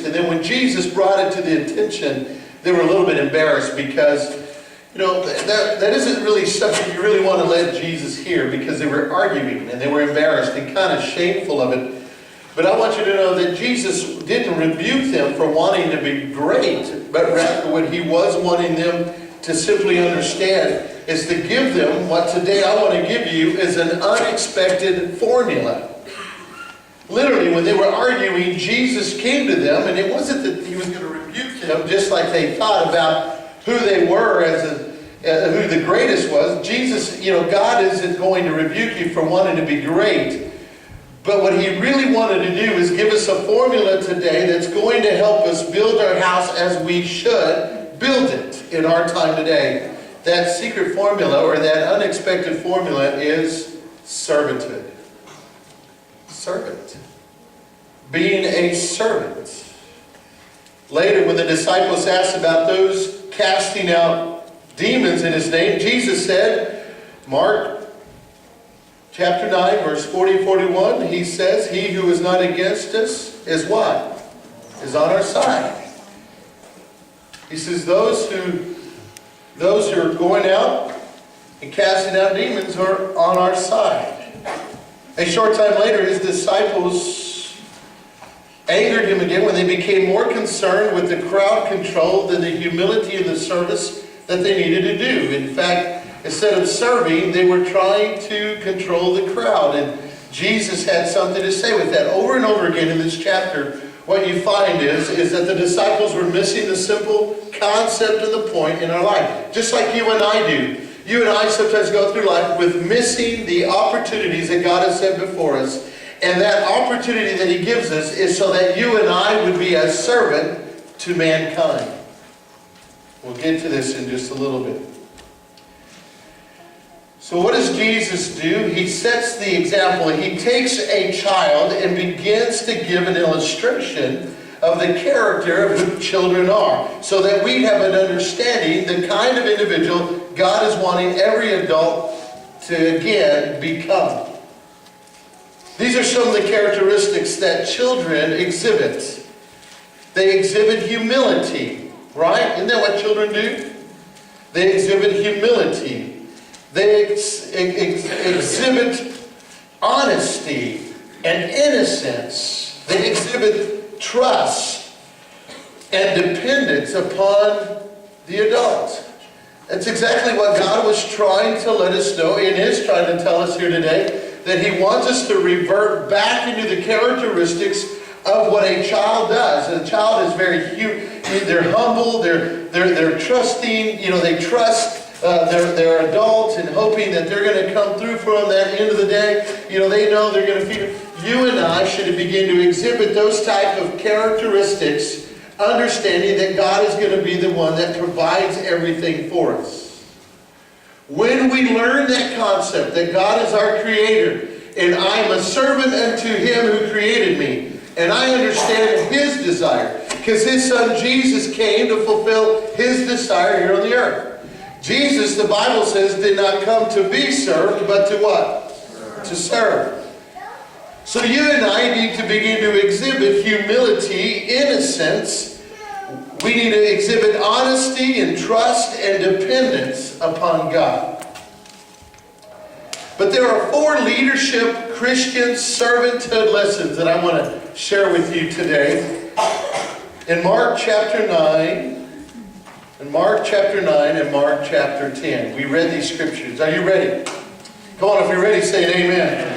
introduced. And then when Jesus brought it to the attention, they were a little bit embarrassed because, that isn't really something you really want to let Jesus hear, because they were arguing and they were embarrassed and kind of shameful of it. But I want you to know that Jesus didn't rebuke them for wanting to be great, but rather what he was wanting them to simply understand is to give them what today I want to give you is an unexpected formula. Literally, when they were arguing, Jesus came to them, and it wasn't that he was going to rebuke them just like they thought about who they were who the greatest was. Jesus, God isn't going to rebuke you for wanting to be great. But what he really wanted to do is give us a formula today that's going to help us build our house as we should build it in our time today. That secret formula, or that unexpected formula, is servanthood. Servant. Being a servant. Later, when the disciples asked about those casting out demons in his name, Jesus said, Mark chapter 9, verse 40-41, he says, he who is not against us is what? Is on our side. He says, those who are going out and casting out demons are on our side. A short time later, his disciples angered him again when they became more concerned with the crowd control than the humility and the service that they needed to do. In fact, instead of serving, they were trying to control the crowd. And Jesus had something to say with that. Over and over again in this chapter, what you find is that the disciples were missing the simple concept and the point in our life. Just like you and I do. You and I sometimes go through life with missing the opportunities that God has set before us. And that opportunity that he gives us is so that you and I would be a servant to mankind. We'll get to this in just a little bit. So what does Jesus do? He sets the example. He takes a child and begins to give an illustration of the character of who children are, so that we have an understanding the kind of individual God is wanting every adult to, again, become. These are some of the characteristics that children exhibit. They exhibit humility, right? Isn't that what children do? They exhibit humility. They exhibit honesty and innocence. They exhibit trust and dependence upon the adult. That's exactly what God was trying to let us know, and is trying to tell us here today, that he wants us to revert back into the characteristics of what a child does. And a child is very they're humble, they're trusting, they trust their adults and hoping that they're going to come through for them at the end of the day. They know they're going to feed them. You and I should begin to exhibit those type of characteristics, understanding that God is going to be the one that provides everything for us. When we learn that concept, that God is our creator, and I am a servant unto him who created me, and I understand his desire, because his son Jesus came to fulfill his desire here on the earth. Jesus, the Bible says, did not come to be served, but to what? To serve. So you and I need to begin to exhibit humility, innocence. We need to exhibit honesty and trust and dependence upon God. But there are 4 leadership Christian servanthood lessons that I want to share with you today. In Mark chapter 9, and Mark chapter 10. We read these scriptures. Are you ready? Come on, if you're ready, say an amen.